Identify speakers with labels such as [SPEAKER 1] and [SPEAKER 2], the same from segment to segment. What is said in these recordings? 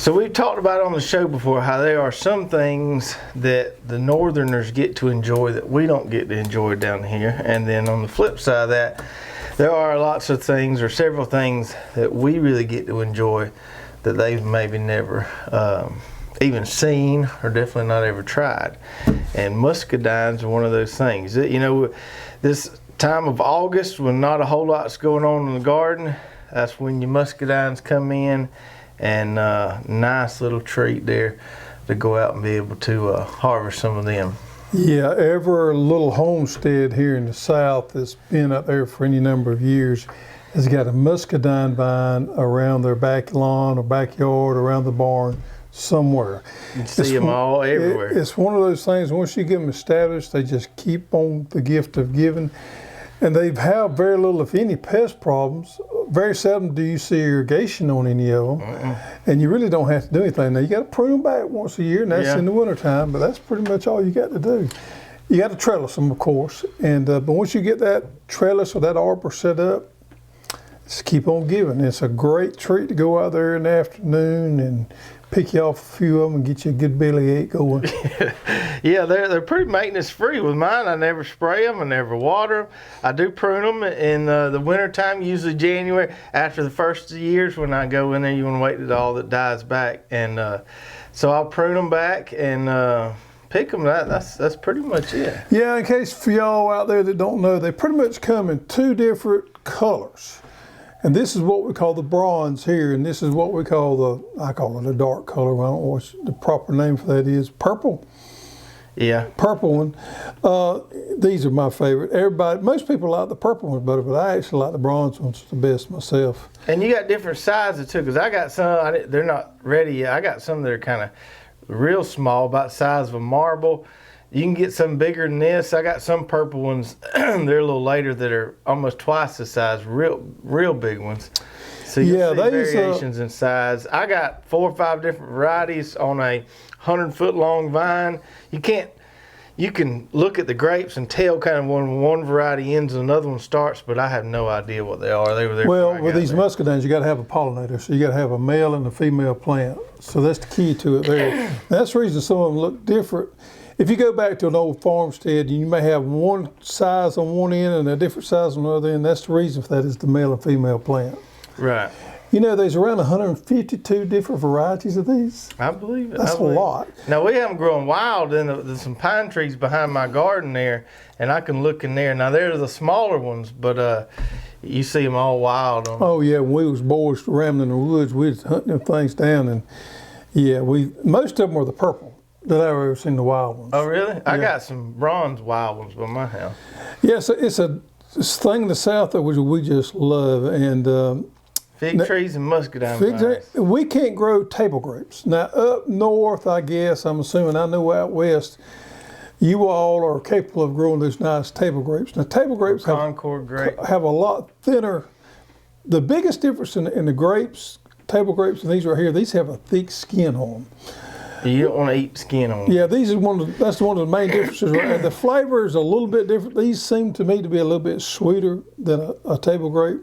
[SPEAKER 1] So we've talked about on the show before how there are some things that the Northerners get to enjoy that we don't get to enjoy down here. And then on the flip side of that, there are lots of things or several things that we really get to enjoy that they've maybe never even seen or definitely not ever tried. And muscadines are one of those things. You know, this time of August when not a whole lot's going on in the garden, that's when your muscadines come in. And nice little treat there to go out and be able to harvest some of them.
[SPEAKER 2] Yeah, every little homestead here in the South that's been up there for any number of years has got a muscadine vine around their back lawn or backyard, around the barn, somewhere.
[SPEAKER 1] You see them all everywhere.
[SPEAKER 2] It's one of those things, once you get them established, they just keep on the gift of giving. And they have very little, if any, pest problems. Very seldom do you see irrigation on any of them. And you really don't have to do anything. Now, you got to prune them back once a year, and that's in the wintertime, but that's pretty much all you got to do. You got to trellis them, of course. And but once you get that trellis or that arbor set up, just keep on giving. It's a great treat to go out there in the afternoon and pick you off a few of them and get you a good bellyache going.
[SPEAKER 1] Yeah, they're pretty maintenance free. With mine, I never spray them, I never water them. I do prune them in the wintertime, usually January. After the first of the years when I go in there, you want to wait till all that dies back. And so I'll prune them back and pick them. That's pretty much it.
[SPEAKER 2] Yeah, in case for y'all out there that don't know, they pretty much come in two different colors. And this is what we call the bronze here, and this is what we call I call it a dark color. I don't know what the proper name for that is. Purple.
[SPEAKER 1] Yeah.
[SPEAKER 2] Purple one. These are my favorite. Most people like the purple ones better, but I actually like the bronze ones the best myself.
[SPEAKER 1] And you got different sizes too, because I got some, they're not ready yet. I got some that are kind of real small, about the size of a marble. You can get some bigger than this. I got some purple ones, they're a little later, that are almost twice the size, real big ones. So you'll see variations in size. I got 4 or 5 different varieties on a 100-foot long vine. You can look at the grapes and tell kind of when one variety ends and another one starts, but I have no idea what they are. They were there.
[SPEAKER 2] Well, with these muscadines, you got to have a pollinator, so you got to have a male and a female plant. So that's the key to it there. That's the reason some of them look different. If you go back to an old farmstead, you may have one size on one end and a different size on the other end. That's the reason for that, is the male and female plant.
[SPEAKER 1] Right.
[SPEAKER 2] You know, there's around 152 different varieties of these.
[SPEAKER 1] I believe it.
[SPEAKER 2] That's a lot.
[SPEAKER 1] Now, we have them growing wild, and there's some pine trees behind my garden there, and I can look in there. Now, they're the smaller ones, but you see them all wild.
[SPEAKER 2] Oh, yeah. When we was boys rambling in the woods, we was hunting them things down, and yeah, most of them were the purple that I've ever seen, the wild ones.
[SPEAKER 1] Oh, really?
[SPEAKER 2] Yeah.
[SPEAKER 1] I got some bronze wild ones by my house.
[SPEAKER 2] Yeah, so it's a thing in the South that we just love, and
[SPEAKER 1] fig trees and muscadine vines.
[SPEAKER 2] We can't grow table grapes. Now, up north, I guess, I'm assuming, I know out west, you all are capable of growing those nice table grapes. Now, table grapes have a lot thinner. The biggest difference in the grapes, table grapes, and these right here, these have a thick skin on them.
[SPEAKER 1] You don't want to eat skin on them.
[SPEAKER 2] Yeah, that's one of the main differences. Right? The flavor is a little bit different. These seem to me to be a little bit sweeter than a table grape.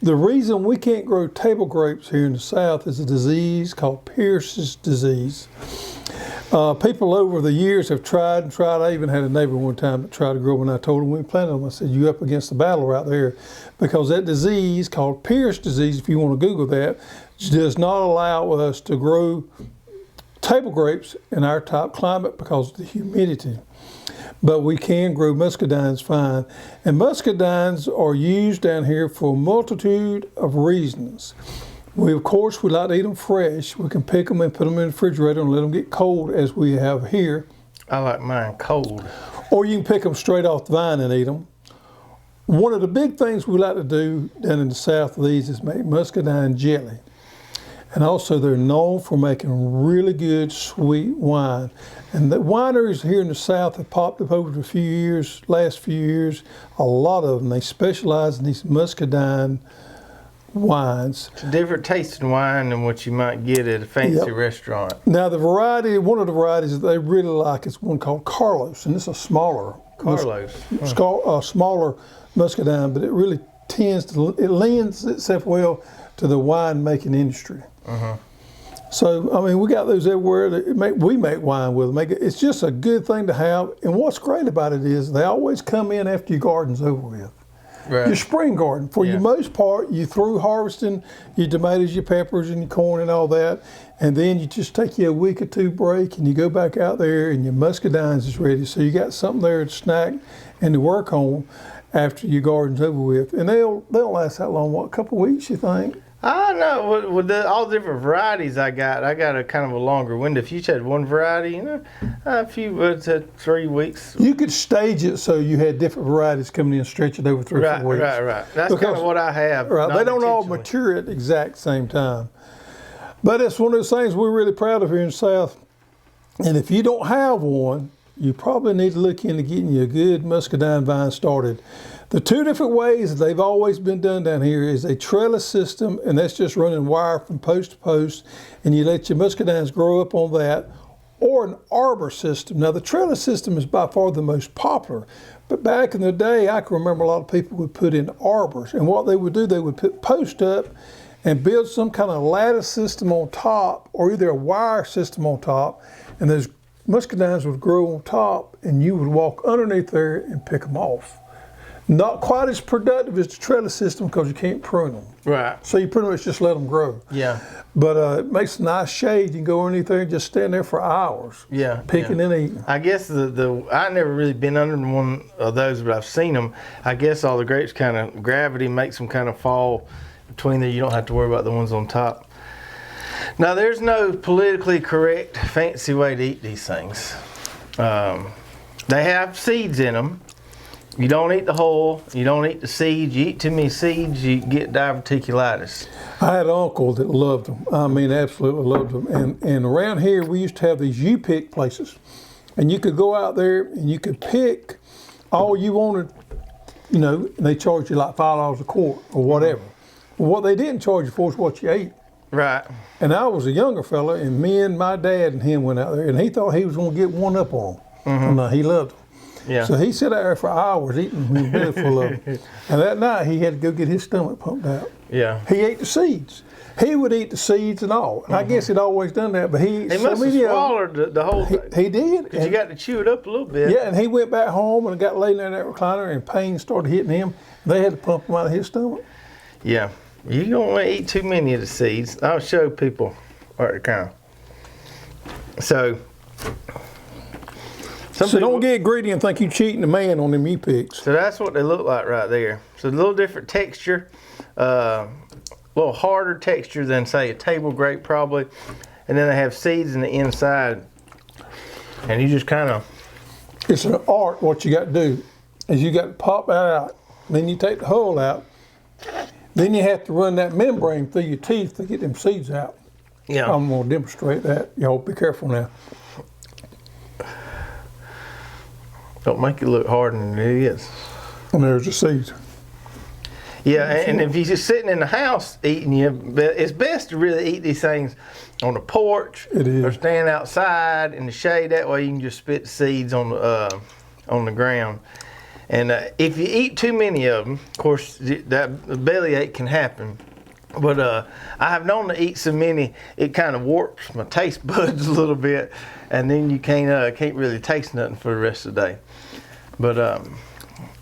[SPEAKER 2] The reason we can't grow table grapes here in the South is a disease called Pierce's disease. People over the years have tried and tried. I even had a neighbor one time that tried to grow them, and I told him we planted them. I said, "You up against the battle right there," because that disease called Pierce disease, if you want to Google that, does not allow us to grow table grapes in our type climate because of the humidity. But we can grow muscadines fine. And muscadines are used down here for a multitude of reasons. Of course, we like to eat them fresh. We can pick them and put them in the refrigerator and let them get cold, as we have here.
[SPEAKER 1] I like mine cold.
[SPEAKER 2] Or you can pick them straight off the vine and eat them. One of the big things we like to do down in the South of these is make muscadine jelly. And also they're known for making really good sweet wine. And the wineries here in the South have popped up over the last few years, a lot of them. They specialize in these muscadine wines.
[SPEAKER 1] It's a different tasting wine than what you might get at a fancy restaurant.
[SPEAKER 2] Now one of the varieties that they really like is one called Carlos, and it's a smaller smaller muscadine, but it really lends itself well to the winemaking industry. So, I mean, we got those everywhere. We make wine with them. It's just a good thing to have. And what's great about it is they always come in after your garden's over with.
[SPEAKER 1] Right.
[SPEAKER 2] Your spring garden, for the most part, you through harvesting your tomatoes, your peppers, and your corn and all that, and then you just take you a week or two break, and you go back out there, and your muscadines is ready. So you got something there to snack and to work on after your garden's over with, and they'll last that long. What, a couple of weeks, you think?
[SPEAKER 1] I know with all the different varieties I got a kind of a longer window. If you just had one variety, a few 3 weeks.
[SPEAKER 2] You could stage it so you had different varieties coming in and stretch it over 3 or 4 weeks.
[SPEAKER 1] Right. That's kind of what I have.
[SPEAKER 2] Right, they don't all mature at the exact same time. But it's one of those things we're really proud of here in the South. And if you don't have one, you probably need to look into getting you a good muscadine vine started. The two different ways that they've always been done down here is a trellis system, and that's just running wire from post to post, and you let your muscadines grow up on that, or an arbor system. Now, the trellis system is by far the most popular, but back in the day, I can remember a lot of people would put in arbors, and what they would do, they would put post up and build some kind of lattice system on top, or either a wire system on top, and those muscadines would grow on top, and you would walk underneath there and pick them off. Not quite as productive as the trellis system because you can't prune them.
[SPEAKER 1] Right.
[SPEAKER 2] So you pretty much just let them grow.
[SPEAKER 1] Yeah.
[SPEAKER 2] But it makes a nice shade. You can go underneath there and just stand there for hours.
[SPEAKER 1] Yeah.
[SPEAKER 2] Picking and eating.
[SPEAKER 1] I guess I never really been under one of those, but I've seen them. I guess all the grapes kind of, gravity makes them kind of fall between there. You don't have to worry about the ones on top. Now, there's no politically correct, fancy way to eat these things. They have seeds in them. You don't eat the hull, you don't eat the seeds. You eat too many seeds, you get diverticulitis.
[SPEAKER 2] I had an uncle that loved them. I mean, absolutely loved them. And around here, we used to have these U-pick places. And you could go out there and you could pick all you wanted, and they charged you like $5 a quart or whatever. Well, what they didn't charge you for is what you ate.
[SPEAKER 1] Right.
[SPEAKER 2] And I was a younger fella, and me and my dad and him went out there, and he thought he was going to get one up on them. Mm-hmm. And he loved them.
[SPEAKER 1] Yeah.
[SPEAKER 2] So he sat out there for hours eating his belly full of them. And that night he had to go get his stomach pumped out.
[SPEAKER 1] Yeah.
[SPEAKER 2] He ate the seeds. He would eat the seeds and all. And I guess he'd always done that, but he
[SPEAKER 1] must have swallowed the whole thing.
[SPEAKER 2] He did.
[SPEAKER 1] Because you got to chew it up a little bit.
[SPEAKER 2] Yeah, and he went back home and got laid in that recliner, and pain started hitting him. They had to pump him out of his stomach.
[SPEAKER 1] Yeah. You don't want to eat too many of the seeds. I'll show people what they kind of. So
[SPEAKER 2] don't get greedy and think you're cheating the man on them U-picks.
[SPEAKER 1] So that's what they look like right there. So a little different texture, a little harder texture than, say, a table grape probably. And then they have seeds in the inside. And you just kind of...
[SPEAKER 2] It's an art. What you got to do is you got to pop that out. Then you take the hull out. Then you have to run that membrane through your teeth to get them seeds out.
[SPEAKER 1] Yeah.
[SPEAKER 2] I'm going to demonstrate that. Y'all be careful now.
[SPEAKER 1] Don't make it look harder than it is.
[SPEAKER 2] And there's the seeds.
[SPEAKER 1] Yeah, and if you're just sitting in the house eating, it's best to really eat these things on the porch.
[SPEAKER 2] It is.
[SPEAKER 1] Or stand outside in the shade. That way you can just spit seeds on the ground. And if you eat too many of them, of course, that bellyache can happen. But I have known to eat so many, it kind of warps my taste buds a little bit, and then you can't really taste nothing for the rest of the day. But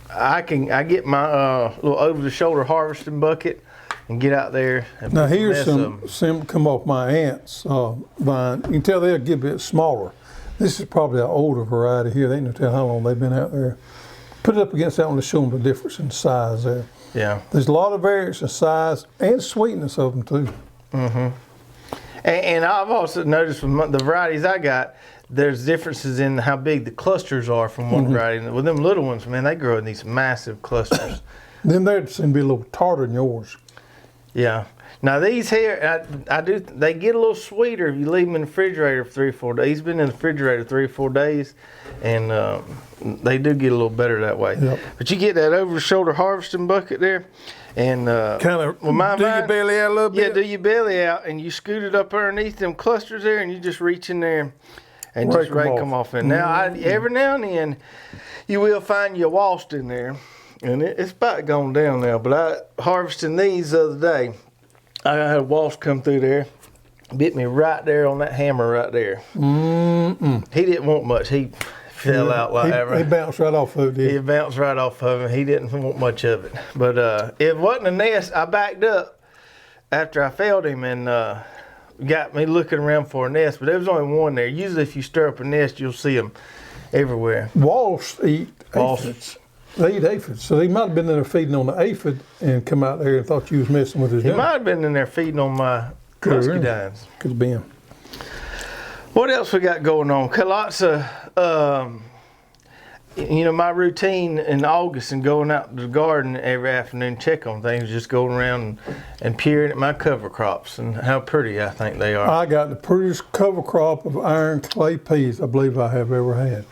[SPEAKER 1] I get my little over-the-shoulder harvesting bucket and get out there. And
[SPEAKER 2] now here's some come off my aunt's vine. You can tell they'll get a bit smaller. This is probably an older variety here. They ain't no tell how long they've been out there. Put it up against that one to show them the difference in size there.
[SPEAKER 1] Yeah.
[SPEAKER 2] There's a lot of variance in size and sweetness of them too.
[SPEAKER 1] Mm-hmm. And I've also noticed from the varieties I got, there's differences in how big the clusters are from one variety. With them little ones, man, they grow in these massive clusters.
[SPEAKER 2] Then they seem to be a little tartar than yours.
[SPEAKER 1] Yeah. Now these here, they get a little sweeter if you leave them in the refrigerator for 3 or 4 days. He's been in the refrigerator 3 or 4 days, and they do get a little better that way.
[SPEAKER 2] Yep.
[SPEAKER 1] But you get that over-the-shoulder harvesting bucket there, and
[SPEAKER 2] kind of do your belly out a little bit.
[SPEAKER 1] Yeah, do your belly out, and you scoot it up underneath them clusters there, and you just reach in there and just rake them off. And now, every now and then, you will find your wasp in there, and it's about gone down now. But I harvesting these the other day. I had a wasp come through there, bit me right there on that hammer right there. He didn't want much. He fell out like that.
[SPEAKER 2] He bounced right off of it.
[SPEAKER 1] He bounced right off of him. He didn't want much of it. But it wasn't a nest. I backed up after I felled him and got me looking around for a nest. But there was only one there. Usually if you stir up a nest, you'll see them everywhere.
[SPEAKER 2] Wasps eat aphids. They eat aphids. So he might have been in there feeding on the aphid and come out there and thought you was messing with his
[SPEAKER 1] He
[SPEAKER 2] dinner.
[SPEAKER 1] might have been in there feeding on my Muscadines.
[SPEAKER 2] Could have been.
[SPEAKER 1] What else we got going on? Lots of, my routine in August and going out to the garden every afternoon, check on things, just going around and peering at my cover crops and how pretty I think they are.
[SPEAKER 2] I got the prettiest cover crop of iron clay peas I believe I have ever had.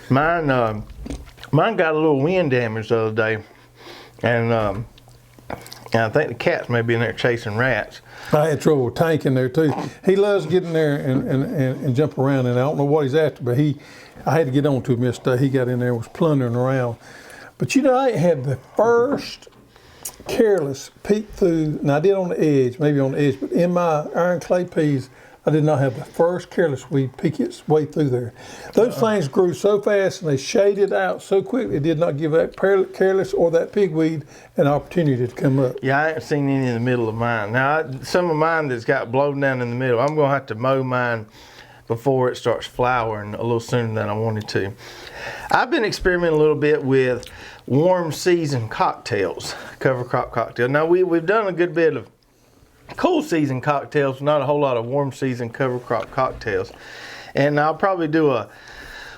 [SPEAKER 1] Mine got a little wind damage the other day, and I think the cats may be in there chasing rats.
[SPEAKER 2] I had trouble with Tank in there too. He loves getting there and jump around, and I don't know what he's after, but I had to get on to him yesterday. He got in there and was plundering around. But I had the first careless peek through, and I did on the edge, maybe on the edge, but in my iron clay peas, I did not have the first careless weed peek its way through there. Those things grew so fast and they shaded out so quickly, it did not give that careless or that pigweed an opportunity to come up.
[SPEAKER 1] Yeah, I haven't seen any in the middle of mine. Now, some of mine that's got blown down in the middle, I'm going to have to mow mine before it starts flowering a little sooner than I wanted to. I've been experimenting a little bit with warm season cocktails, cover crop cocktails. Now, we've done a good bit of cool season cocktails, not a whole lot of warm season cover crop cocktails. And I'll probably do a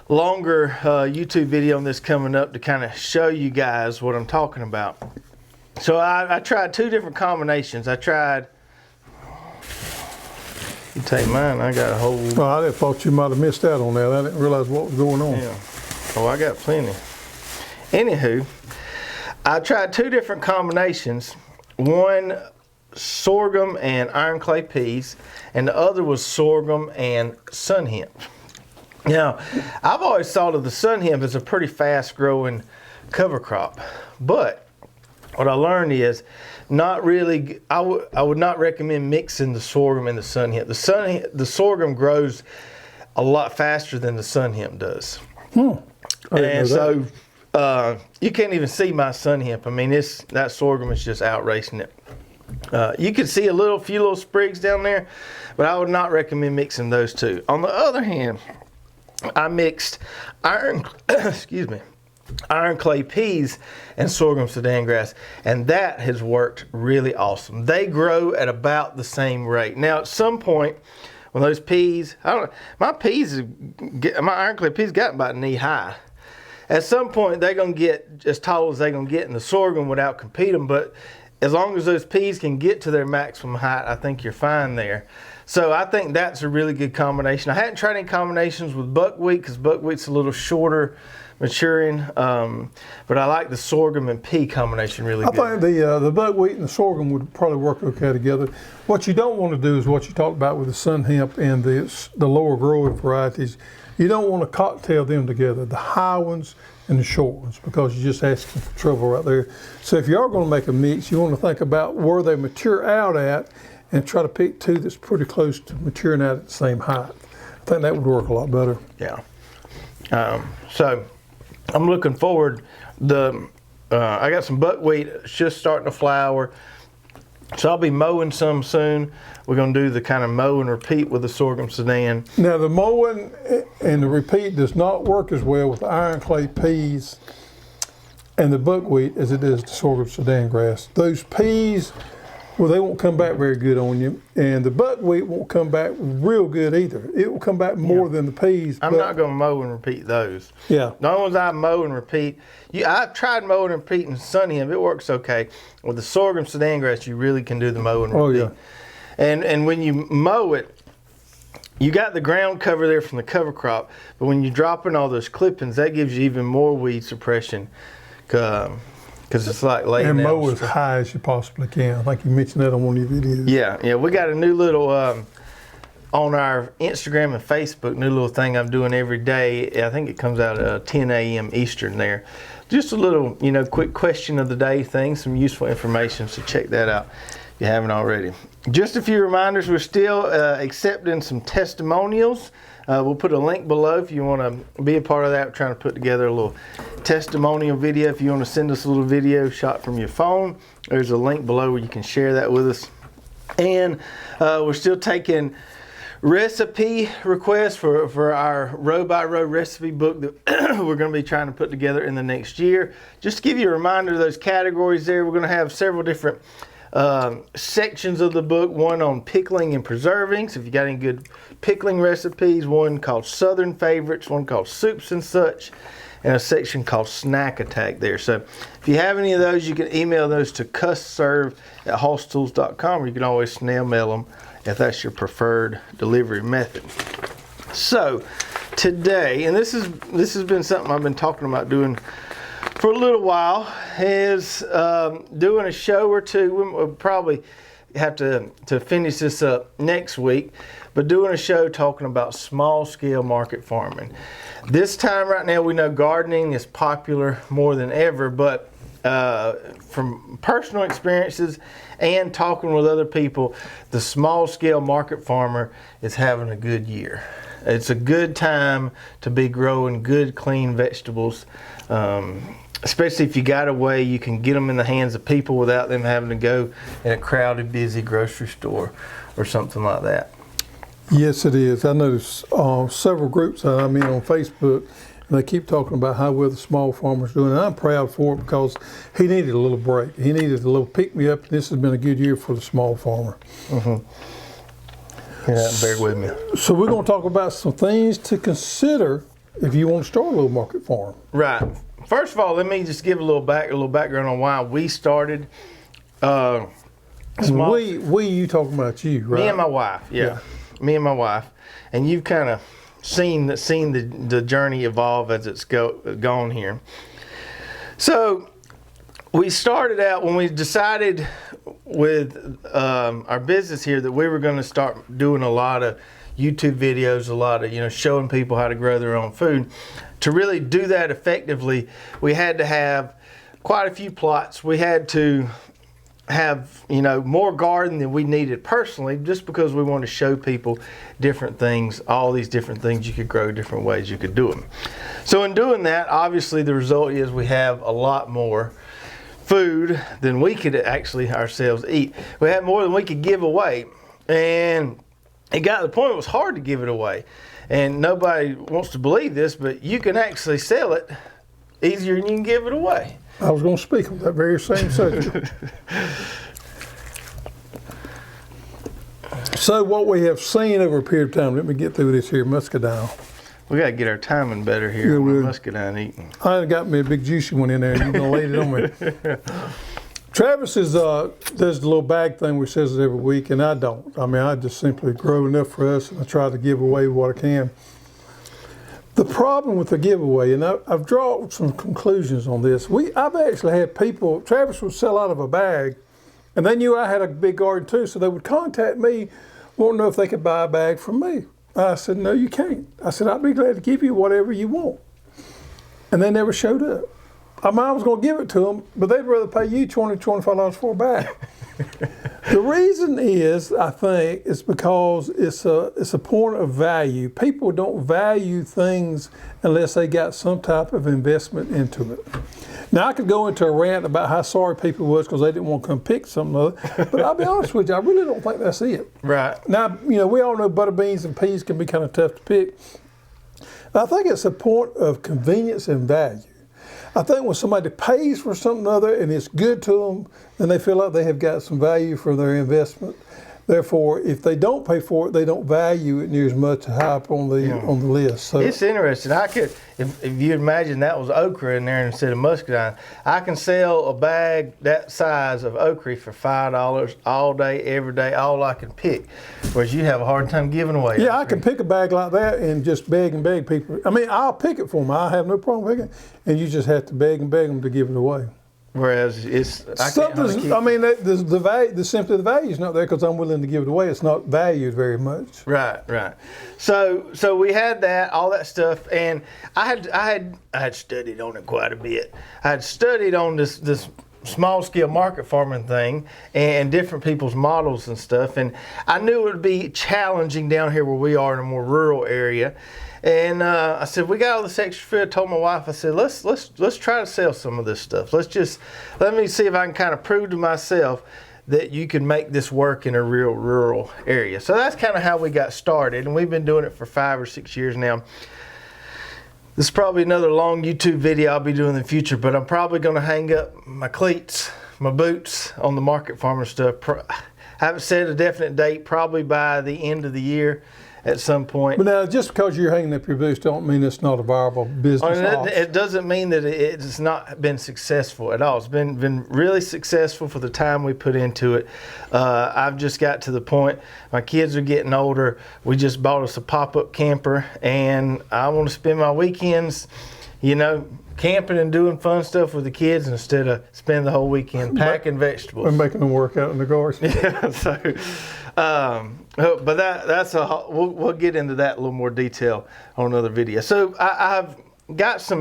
[SPEAKER 1] longer YouTube video on this coming up to kind of show you guys what I'm talking about. So I tried two different combinations. You take mine, I got a whole...
[SPEAKER 2] Well, I thought you might have missed out on that. I didn't realize what was going on.
[SPEAKER 1] Yeah. Oh, I got plenty. Anywho, I tried two different combinations. One sorghum and iron clay peas, and the other was sorghum and sun hemp. Now, I've always thought of the sun hemp as a pretty fast growing cover crop, but what I learned is not really, I would not recommend mixing the sorghum and the sun hemp. The sorghum grows a lot faster than the sun hemp does. And so you can't even see my sun hemp. I mean, that sorghum is just outracing it. You can see a few little sprigs down there, but I would not recommend mixing those two. On the other hand, I mixed iron clay peas and sorghum Sudan grass, and that has worked really awesome. They grow at about the same rate. Now, at some point, when those peas, my iron clay peas got about knee high. At some point, they're gonna get as tall as they're gonna get, and the sorghum would outcompete them, but as long as those peas can get to their maximum height, I think you're fine there. So I think that's a really good combination. I hadn't tried any combinations with buckwheat because buckwheat's a little shorter maturing, but I like the sorghum and pea combination really good.
[SPEAKER 2] I think the buckwheat and the sorghum would probably work okay together. What you don't want to do is what you talked about with the sun hemp and the lower growing varieties. You don't want to cocktail them together, the high ones and the short ones, because you're just asking for trouble right there. So if you are going to make a mix, you want to think about where they mature out at and try to pick two that's pretty close to maturing out at the same height. I think that would work a lot better.
[SPEAKER 1] Yeah. So I'm looking forward. I got some buckwheat just starting to flower. So I'll be mowing some soon. We're going to do the kind of mow and repeat with the sorghum Sudan.
[SPEAKER 2] Now the mowing and the repeat does not work as well with the iron clay peas and the buckwheat as it does the sorghum Sudan grass. Those peas, well, they won't come back very good on you, and the buckwheat won't come back real good either. It will come back more than the peas.
[SPEAKER 1] I'm not going to mow and repeat those.
[SPEAKER 2] Yeah.
[SPEAKER 1] The only ones I mow and repeat, I've tried mowing and repeating sun hemp. It works okay. With the sorghum Sudan grass, you really can do the mow and repeat. Oh, yeah. And when you mow it, you got the ground cover there from the cover crop, but when you drop in all those clippings, that gives you even more weed suppression. Because it's like laying
[SPEAKER 2] and
[SPEAKER 1] down.
[SPEAKER 2] mow as high as you possibly can. I think you mentioned that on one of your videos.
[SPEAKER 1] Yeah, we got a new little on our Instagram and Facebook, new little thing I'm doing every day. I think it comes out at 10 a.m. Eastern there. Just a little, quick question of the day thing, some useful information. So check that out. if you haven't already. Just a few reminders, we're still accepting some testimonials. We'll put a link below if you want to be a part of that. We're trying to put together a little testimonial video. If you want to send us a little video shot from your phone, there's a link below where you can share that with us. And we're still taking recipe requests for our row by row recipe book that we're going to be trying to put together in the next year. Just to give you a reminder of those categories there, we're going to have several different sections of the book. One on pickling and preserving, so if you got any good pickling recipes, one called Southern Favorites, one called Soups and Such, and a section called Snack Attack there. So if you have any of those, you can email those to custserve@hosstools.com, or you can always snail mail them if that's your preferred delivery method. So today, and this has been something I've been talking about doing for a little while, is doing a show or two. We'll probably have to finish this up next week, but doing a show talking about small scale market farming. This time right now, we know gardening is popular more than ever, but from personal experiences and talking with other people, the small scale market farmer is having a good year. It's a good time to be growing good, clean vegetables, especially if you got a way you can get them in the hands of people without them having to go in a crowded, busy grocery store or something like that.
[SPEAKER 2] Yes, it is. I noticed several groups that I'm in on Facebook, and they keep talking about how well the small farmer's doing. And I'm proud for it because he needed a little break. He needed a little pick-me-up, and this has been a good year for the small farmer.
[SPEAKER 1] Mm-hmm. Yeah, bear with me.
[SPEAKER 2] So we're going to talk about some things to consider if you want to start a little market farm.
[SPEAKER 1] Right. First of all, let me just give a little background on why we started.
[SPEAKER 2] You talking about you, right?
[SPEAKER 1] Me and my wife, yeah. Me and my wife, and you've kind of seen the journey evolve as it's gone here. So we started out when we decided with our business here that we were going to start doing a lot of YouTube videos, a lot of showing people how to grow their own food. To really do that effectively, we had to have quite a few plots. We had to have more garden than we needed personally, just because we want to show people different things, all these different things you could grow, different ways you could do them. So in doing that, obviously the result is we have a lot more food than we could actually ourselves eat. We had more than we could give away, and it got to the point it was hard to give it away. And nobody wants to believe this, but you can actually sell it easier than you can give it away.
[SPEAKER 2] I was going to speak on that very same subject. So what we have seen over a period of time, let me get through this here, Muscadine.
[SPEAKER 1] We got to get our timing better here on the Muscadine eating.
[SPEAKER 2] I got me a big juicy one in there, and you're going to lay it on me. Travis does the little bag thing where he says it every week, and I don't. I mean, I just simply grow enough for us, and I try to give away what I can. The problem with the giveaway, and I've drawn some conclusions on this. I've actually had people, Travis would sell out of a bag, and they knew I had a big garden too, so they would contact me, wanting to know if they could buy a bag from me. I said, no, you can't. I said, I'd be glad to give you whatever you want. And they never showed up. I was going to give it to them, but they'd rather pay you $20, $25 for a bag. The reason is, I think, is because it's a point of value. People don't value things unless they got some type of investment into it. Now, I could go into a rant about how sorry people was because they didn't want to come pick something of it, but I'll be honest with you, I really don't think that's it.
[SPEAKER 1] Right.
[SPEAKER 2] Now, we all know butter beans and peas can be kind of tough to pick. I think it's a point of convenience and value. I think when somebody pays for something other and it's good to them, then they feel like they have got some value for their investment. Therefore, if they don't pay for it, they don't value it near as much high up on the list. So
[SPEAKER 1] it's interesting. I could, if you imagine that was okra in there instead of muscadine, I can sell a bag that size of okra for $5 all day, every day, all I can pick. Whereas you have a hard time giving away.
[SPEAKER 2] Yeah, I can pick a bag like that and just beg and beg people. I mean, I'll pick it for them. I have no problem picking it, and you just have to beg and beg them to give it away.
[SPEAKER 1] Whereas it's
[SPEAKER 2] simply the value is not there because I'm willing to give it away. It's not valued very much.
[SPEAKER 1] Right. So we had that, all that stuff, and I had studied on it quite a bit. I had studied on this small scale market farming thing and different people's models and stuff. And I knew it would be challenging down here where we are in a more rural area. And I said, we got all this extra food. I told my wife, I said, let's try to sell some of this stuff. Let me see if I can kind of prove to myself that you can make this work in a real rural area. So that's kind of how we got started. And we've been doing it for 5 or 6 years now. This is probably another long YouTube video I'll be doing in the future, but I'm probably going to hang up my cleats, my boots on the market farmer stuff. I haven't set a definite date, probably by the end of the year at some point.
[SPEAKER 2] But now, just because you're hanging up your boots don't mean it's not a viable business.
[SPEAKER 1] It doesn't mean that it's not been successful at all. It's been really successful for the time we put into it. I've just got to the point, my kids are getting older. We just bought us a pop-up camper, and I want to spend my weekends, camping and doing fun stuff with the kids instead of spending the whole weekend packing vegetables.
[SPEAKER 2] And making them work out in the garden.
[SPEAKER 1] Yeah, but we'll get into that in a little more detail on another video. So I've got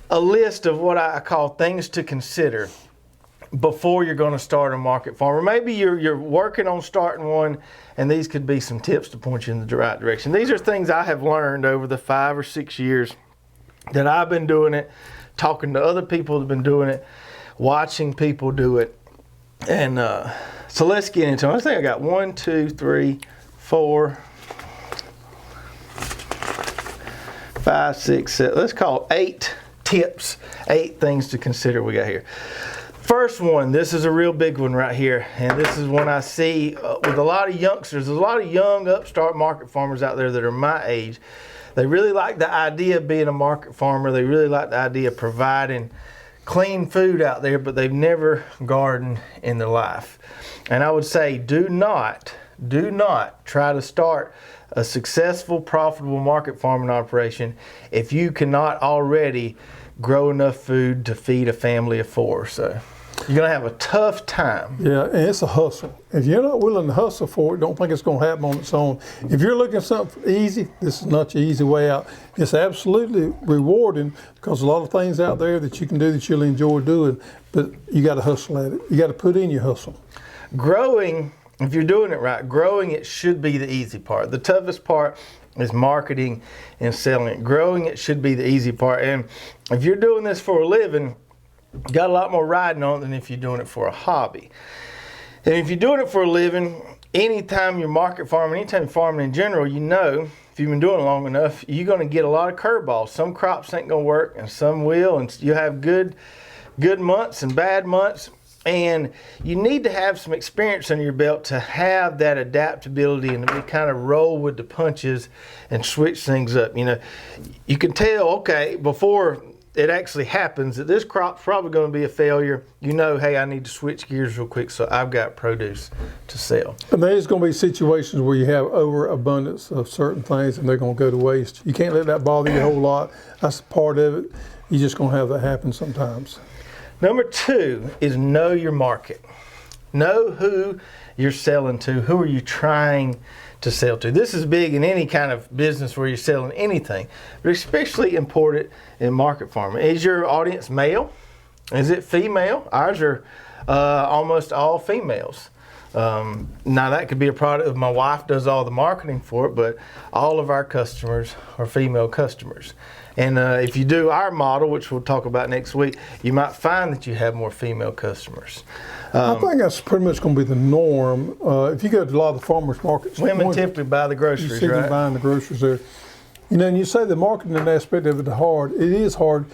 [SPEAKER 1] a list of what I call things to consider before you're going to start a market farm. Or maybe you're working on starting one, and these could be some tips to point you in the right direction. These are things I have learned over the 5 or 6 years that I've been doing it, talking to other people who've been doing it, watching people do it. And so let's get into it. I think I got 1, 2, 3, 4, 5, 6, 7. Let's call 8 tips, 8 things to consider we got here. First one, this is a real big one right here. And this is one I see with a lot of youngsters. There's a lot of young upstart market farmers out there that are my age. They really like the idea of being a market farmer. They really like the idea of providing clean food out there, but they've never gardened in their life. And I would say do not try to start a successful, profitable market farming operation if you cannot already grow enough food to feed a family of 4. So you're going to have a tough time.
[SPEAKER 2] Yeah, and it's a hustle. If you're not willing to hustle for it, don't think it's going to happen on its own. If you're looking at something easy, this is not your easy way out. It's absolutely rewarding because a lot of things out there that you can do that you'll enjoy doing, but you got to hustle at it. You got to put in your hustle.
[SPEAKER 1] Growing, if you're doing it right, growing it should be the easy part. The toughest part is marketing and selling it. Growing it should be the easy part. And if you're doing this for a living, you got a lot more riding on it than if you're doing it for a hobby. And if you're doing it for a living, anytime you're market farming, anytime you're farming in general, if you've been doing it long enough, you're going to get a lot of curveballs. Some crops ain't going to work and some will, and you have good months and bad months. And you need to have some experience under your belt to have that adaptability and to be kind of roll with the punches and switch things up. You can tell, okay, before it actually happens that this crop's probably going to be a failure. Hey, I need to switch gears real quick so I've got produce to sell.
[SPEAKER 2] And there's going to be situations where you have overabundance of certain things and they're going to go to waste. You can't let that bother you a whole lot. That's part of it. You're just going to have that happen sometimes.
[SPEAKER 1] Number 2 is know your market. Know who you're selling to. Who are you trying to sell to? This is big in any kind of business where you're selling anything, but especially important in market farming. Is your audience male? Is it female? Ours are almost all females. Now that could be a product of my wife does all the marketing for it, but all of our customers are female customers. And if you do our model, which we'll talk about next week, you might find that you have more female customers.
[SPEAKER 2] I think that's pretty much going to be the norm. If you go to a lot of the farmers markets,
[SPEAKER 1] women typically buy the groceries,
[SPEAKER 2] you see them buying the groceries there. And you say the marketing aspect of it is hard. It is hard,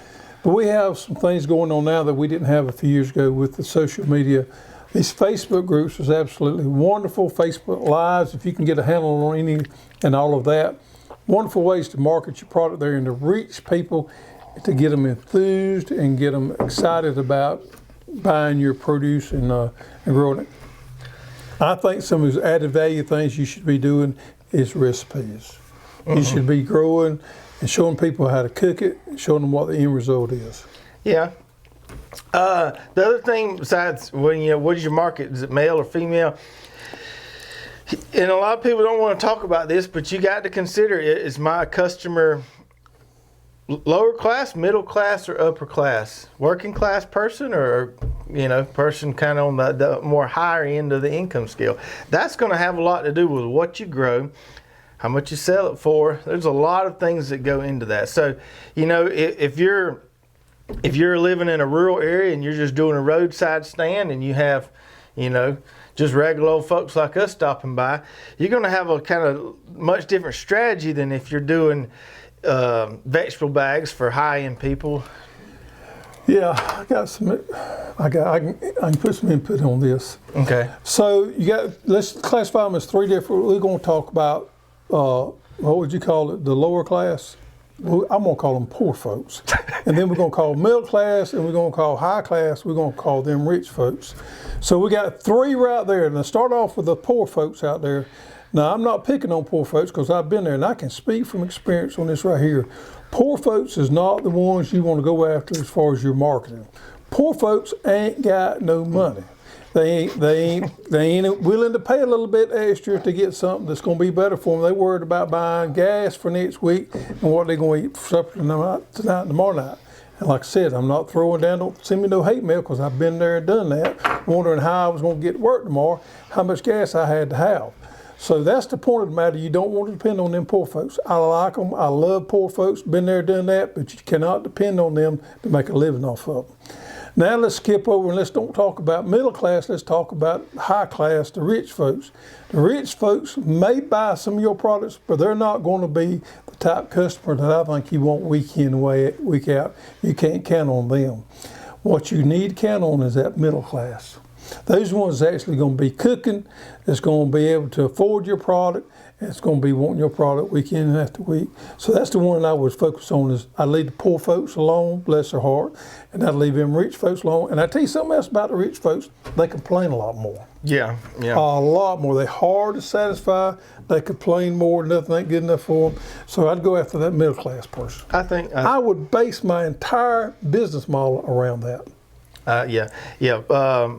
[SPEAKER 2] but we have some things going on now that we didn't have a few years ago with the social media. These Facebook groups is absolutely wonderful. Facebook Lives, if you can get a handle on any and all of that. Wonderful ways to market your product there and to reach people, to get them enthused and get them excited about buying your produce and growing it. I think some of those added value things you should be doing is recipes. You should be growing and showing people how to cook it, showing them what the end result is.
[SPEAKER 1] Yeah. The other thing besides what is your market? Is it male or female? And a lot of people don't want to talk about this, but you got to consider, is my customer lower class, middle class, or upper class? Working class person or person kind of on the more higher end of the income scale. That's going to have a lot to do with what you grow, how much you sell it for. There's a lot of things that go into that. So, if you're living in a rural area and you're just doing a roadside stand and you have, just regular old folks like us stopping by, you're going to have a kind of much different strategy than if you're doing vegetable bags for high-end people.
[SPEAKER 2] Yeah, I can put some input on this.
[SPEAKER 1] Okay.
[SPEAKER 2] So let's classify them as three different. We're going to talk about what would you call it? The lower class. I'm going to call them poor folks, and then we're going to call middle class, and we're going to call high class. We're going to call them rich folks. So we got three right there. And I start off with the poor folks out there. Now I'm not picking on poor folks because I've been there, and I can speak from experience on this right here. Poor folks is not the ones you want to go after as far as your marketing. Poor folks ain't got no money. They ain't willing to pay a little bit extra to get something that's going to be better for them. They're worried about buying gas for next week and what they're going to eat for supper tonight and tomorrow night. And like I said, I'm not throwing down, don't send me no hate mail because I've been there and done that, wondering how I was going to get to work tomorrow, how much gas I had to have. So that's the point of the matter. You don't want to depend on them poor folks. I like them. I love poor folks. Been there, done that, but you cannot depend on them to make a living off of them. Now let's skip over and let's don't talk about middle class. Let's talk about high class, the rich folks. The rich folks may buy some of your products, but they're not going to be the type customer that I think you want week in, week out. You can't count on them. What you need to count on is that middle class. Those ones actually going to be cooking, that's going to be able to afford your product, and it's going to be wanting your product week in and after week. So that's the one I would focus on. Is I'd leave the poor folks alone, bless their heart, and I'd leave them rich folks alone. And I tell you something else about the rich folks, they complain a lot more.
[SPEAKER 1] Yeah.
[SPEAKER 2] A lot more. They're hard to satisfy. They complain more. Nothing ain't good enough for them. So I'd go after that middle class person. I would base my entire business model around that.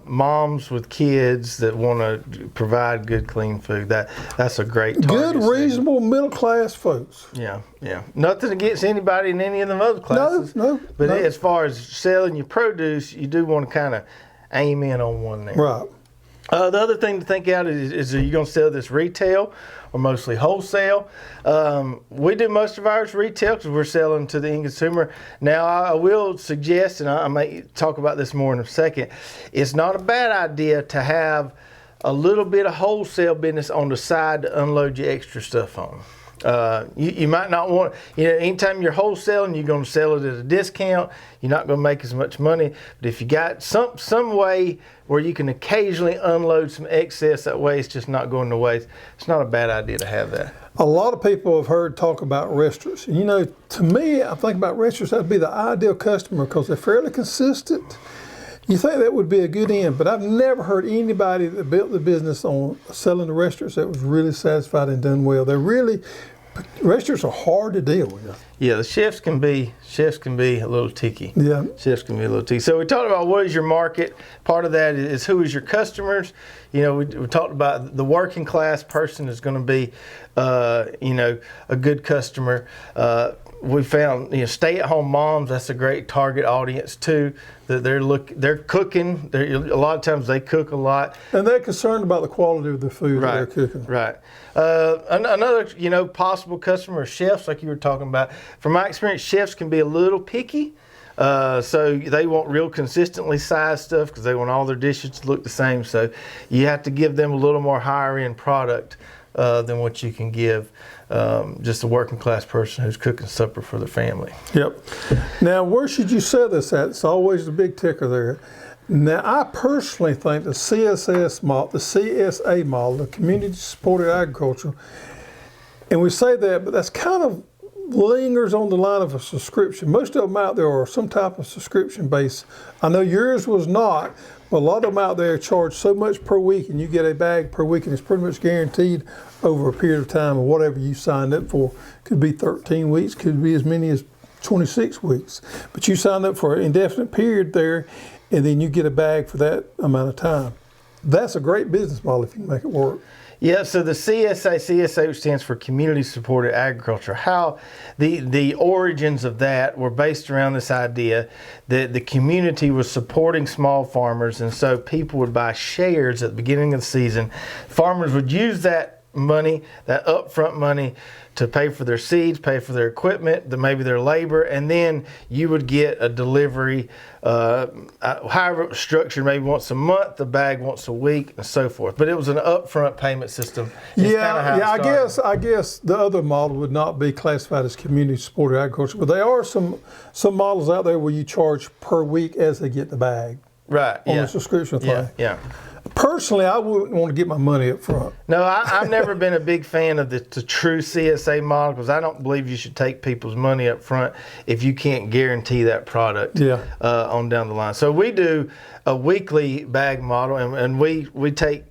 [SPEAKER 1] Moms with kids that want to provide good, clean food. That's a great target.
[SPEAKER 2] Good, reasonable, middle class folks.
[SPEAKER 1] Yeah. Nothing against anybody in any of them other classes.
[SPEAKER 2] No.
[SPEAKER 1] But as far as selling your produce, you do want to kind of aim in on one there.
[SPEAKER 2] Right.
[SPEAKER 1] The other thing to think out is are you going to sell this retail or mostly wholesale? We do most of ours retail because we're selling to the end consumer. Now, I will suggest, and I may talk about this more in a second, it's not a bad idea to have a little bit of wholesale business on the side to unload your extra stuff on. You might not want, anytime you're wholesaling, you're going to sell it at a discount. You're not going to make as much money. But if you got some way where you can occasionally unload some excess, that way it's just not going to waste. It's not a bad idea to have that.
[SPEAKER 2] A lot of people have heard talk about restaurants. To me, I think about restaurants, that'd be the ideal customer because they're fairly consistent. You think that would be a good end, but I've never heard anybody that built the business on selling to restaurants that was really satisfied and done well. Restaurants are hard to deal with.
[SPEAKER 1] Yeah, the chefs can be a little ticky.
[SPEAKER 2] Yeah.
[SPEAKER 1] Chefs can be a little ticky. So we talked about what is your market. Part of that is who is your customers. We talked about the working class person is going to be, a good customer. We found, stay-at-home moms. That's a great target audience too. That they're cooking. A lot of times they cook a lot,
[SPEAKER 2] and they're concerned about the quality of the food that they're cooking.
[SPEAKER 1] Right. Another, possible customer is chefs, like you were talking about. From my experience, chefs can be a little picky. So they want real consistently sized stuff because they want all their dishes to look the same. So you have to give them a little more higher end product than what you can give just a working class person who's cooking supper for their family.
[SPEAKER 2] Yep. Now, where should you sell this at? It's always the big ticker there. Now, I personally think the CSA model, the community supported agriculture, and we say that, but that's kind of lingers on the line of a subscription. Most of them out there are some type of subscription base. I know yours was not, but a lot of them out there charge so much per week and you get a bag per week and it's pretty much guaranteed over a period of time or whatever you signed up for. Could be 13 weeks, could be as many as 26 weeks. But you signed up for an indefinite period there and then you get a bag for that amount of time. That's a great business model if you can make it work.
[SPEAKER 1] Yeah, so the CSA, which stands for Community Supported Agriculture, how the origins of that were based around this idea that the community was supporting small farmers, and so people would buy shares at the beginning of the season. Farmers would use that money, that upfront money, to pay for their seeds, pay for their equipment, maybe their labor, and then you would get a delivery, however it was structured, maybe once a month, the bag once a week, and so forth. But it was an upfront payment system.
[SPEAKER 2] I guess the other model would not be classified as community supported agriculture, but there are some models out there where you charge per week as they get the bag.
[SPEAKER 1] Right.
[SPEAKER 2] On a subscription thing.
[SPEAKER 1] Yeah.
[SPEAKER 2] Personally, I wouldn't want to get my money up front.
[SPEAKER 1] No, I've never been a big fan of the true CSA model, because I don't believe you should take people's money up front if you can't guarantee that product on down the line. So we do a weekly bag model, and we take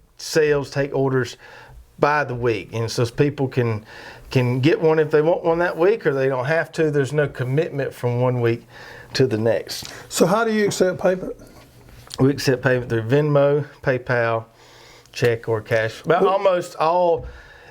[SPEAKER 1] orders by the week. And so people can get one if they want one that week, or they don't have to. There's no commitment from one week to the next.
[SPEAKER 2] So how do you accept payment?
[SPEAKER 1] We accept payment through Venmo, PayPal, check, or cash. But almost all,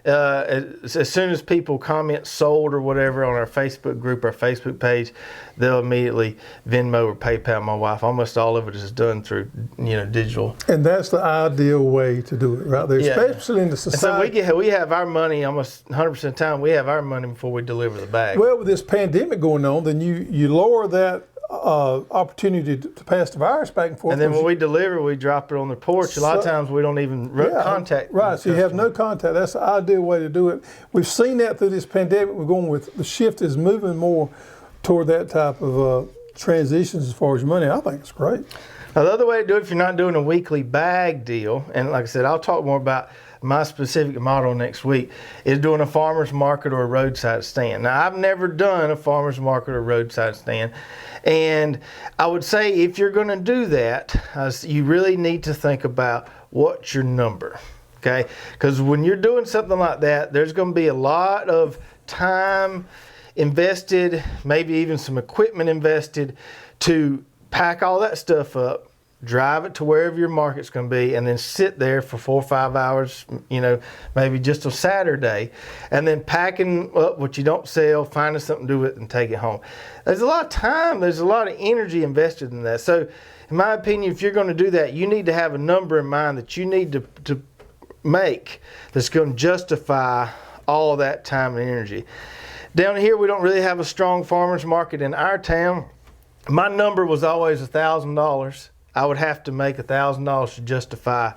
[SPEAKER 1] as soon as people comment sold or whatever on our Facebook group, our Facebook page, they'll immediately Venmo or PayPal my wife. Almost all of it is done through, digital.
[SPEAKER 2] And that's the ideal way to do it, right there, especially in the society.
[SPEAKER 1] And so we have our money almost 100% of the time. We have our money before we deliver the bag.
[SPEAKER 2] Well, with this pandemic going on, then you lower that opportunity to pass the virus back and forth.
[SPEAKER 1] And then when we deliver, we drop it on the porch. A lot of times we don't even contact.
[SPEAKER 2] Right, so you have no contact. That's the ideal way to do it. We've seen that through this pandemic. We're going with the shift is moving more toward that type of transitions as far as money. I think it's great.
[SPEAKER 1] Now, the other way to do it, if you're not doing a weekly bag deal, and like I said, I'll talk more about my specific model next week, is doing a farmer's market or a roadside stand. Now, I've never done a farmer's market or roadside stand, and I would say if you're going to do that, you really need to think about what's your number, okay? Because when you're doing something like that, there's going to be a lot of time invested, maybe even some equipment invested to pack all that stuff up, drive it to wherever your market's going to be, and then sit there for 4 or 5 hours, maybe just a Saturday, and then packing up what you don't sell, finding something to do with it, and take it home. There's a lot of time, there's a lot of energy invested in that. So in my opinion, if you're going to do that, you need to have a number in mind that you need to make that's going to justify all of that time and energy. Down here, we don't really have a strong farmer's market in our town. My number was always $1,000. I would have to make $1,000 to justify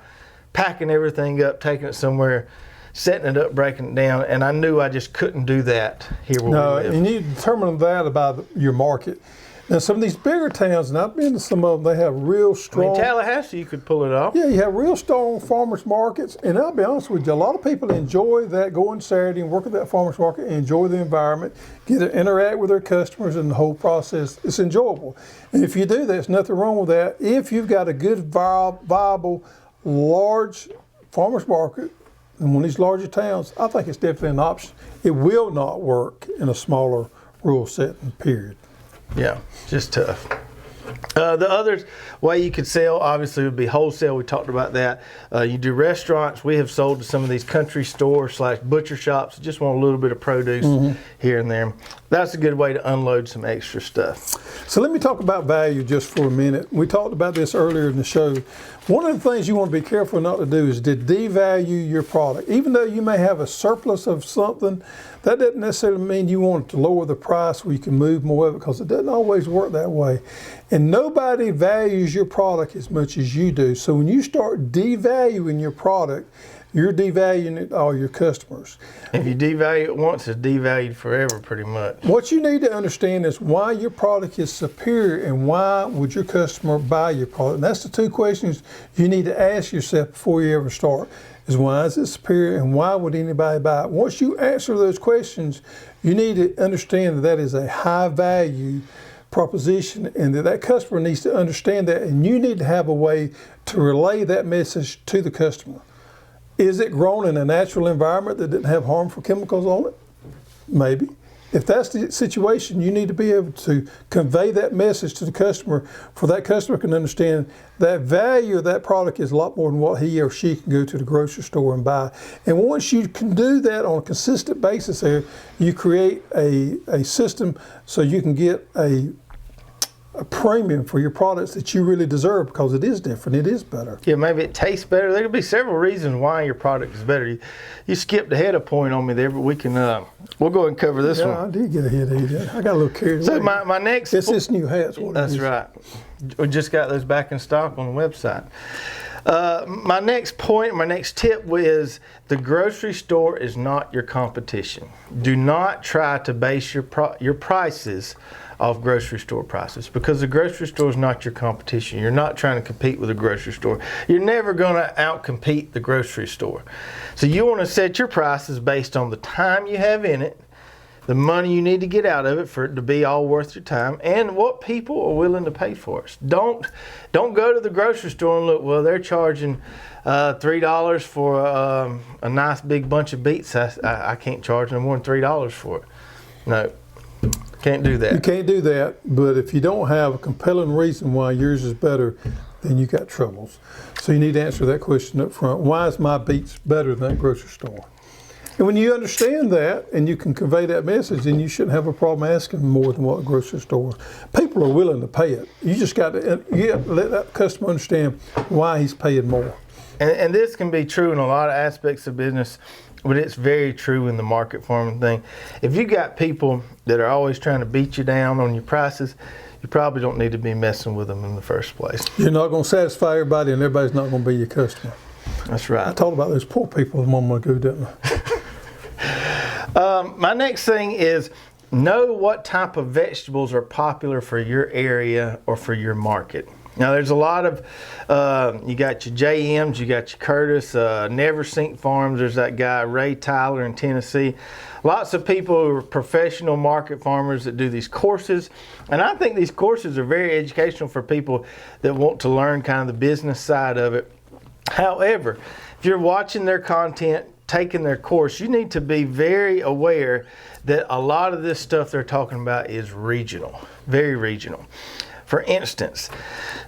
[SPEAKER 1] packing everything up, taking it somewhere, setting it up, breaking it down, and I knew I just couldn't do that here where we live.
[SPEAKER 2] You need to determine that about your market. Now, some of these bigger towns, and I've been to some of them, they have real strong.
[SPEAKER 1] In Tallahassee, you could pull it off.
[SPEAKER 2] Yeah, you have real strong farmers markets, and I'll be honest with you, a lot of people enjoy that, going Saturday and work at that farmers market and enjoy the environment, get to interact with their customers, and the whole process. It's enjoyable. And if you do that, there's nothing wrong with that. If you've got a good, viable, large farmers market in one of these larger towns, I think it's definitely an option. It will not work in a smaller rural setting, period.
[SPEAKER 1] Yeah, just tough. The other way you could sell, obviously, would be wholesale. We talked about that. You do restaurants. We have sold to some of these country stores / butcher shops. Just want a little bit of produce here and there. That's a good way to unload some extra stuff.
[SPEAKER 2] So let me talk about value just for a minute. We talked about this earlier in the show. One of the things you want to be careful not to do is to devalue your product. Even though you may have a surplus of something, that doesn't necessarily mean you want to lower the price where you can move more of it, because it doesn't always work that way. And nobody values your product as much as you do. So when you start devaluing your product, you're devaluing all your customers.
[SPEAKER 1] If you devalue it once, it's devalued forever pretty much.
[SPEAKER 2] What you need to understand is why your product is superior and why would your customer buy your product. And that's the two questions you need to ask yourself before you ever start. Is why is it superior and why would anybody buy it? Once you answer those questions, you need to understand that that is a high value proposition and that customer needs to understand that, and you need to have a way to relay that message to the customer. Is it grown in a natural environment that didn't have harmful chemicals on it? Maybe. If that's the situation, you need to be able to convey that message to the customer, for that customer can understand that value of that product is a lot more than what he or she can go to the grocery store and buy. And once you can do that on a consistent basis there, you create a system so you can get a premium for your products that you really deserve, because it is different, it is better.
[SPEAKER 1] Yeah, maybe it tastes better. There could be several reasons why your product is better. You skipped ahead a point on me there, but we can we'll go ahead and cover this one.
[SPEAKER 2] I did get ahead of you. I got a little carried away.
[SPEAKER 1] So my next
[SPEAKER 2] It's this new hat's what
[SPEAKER 1] That's
[SPEAKER 2] it is.
[SPEAKER 1] right. We just got those back in stock on the website. My next point, my next tip is the grocery store is not your competition. Do not try to base your prices off grocery store prices, because the grocery store is not your competition. You're not trying to compete with a grocery store. You're never going to outcompete the grocery store. So you want to set your prices based on the time you have in it, the money you need to get out of it for it to be all worth your time, and what people are willing to pay for it. Don't go to the grocery store and look, well, they're charging $3 for a nice big bunch of beets. I can't charge no more than $3 for it. No, can't do that.
[SPEAKER 2] You can't do that, but if you don't have a compelling reason why yours is better, then you got troubles. So you need to answer that question up front. Why is my beets better than that grocery store? And when you understand that and you can convey that message, then you shouldn't have a problem asking more than what a grocery store. People are willing to pay it. You just got to let that customer understand why he's paying more.
[SPEAKER 1] And this can be true in a lot of aspects of business, but it's very true in the market farming thing. If you got people that are always trying to beat you down on your prices, you probably don't need to be messing with them in the first place.
[SPEAKER 2] You're not going to satisfy everybody, and everybody's not going to be your customer.
[SPEAKER 1] That's right.
[SPEAKER 2] I talked about those poor people a moment ago, didn't I?
[SPEAKER 1] My next thing is know what type of vegetables are popular for your area or for your market. Now, there's a lot of, you got your JMs, you got your Curtis, Never Sink Farms, there's that guy Ray Tyler in Tennessee. Lots of people who are professional market farmers that do these courses. And I think these courses are very educational for people that want to learn kind of the business side of it. However, if you're watching their content, taking their course, you need to be very aware that a lot of this stuff they're talking about is regional, very regional. For instance,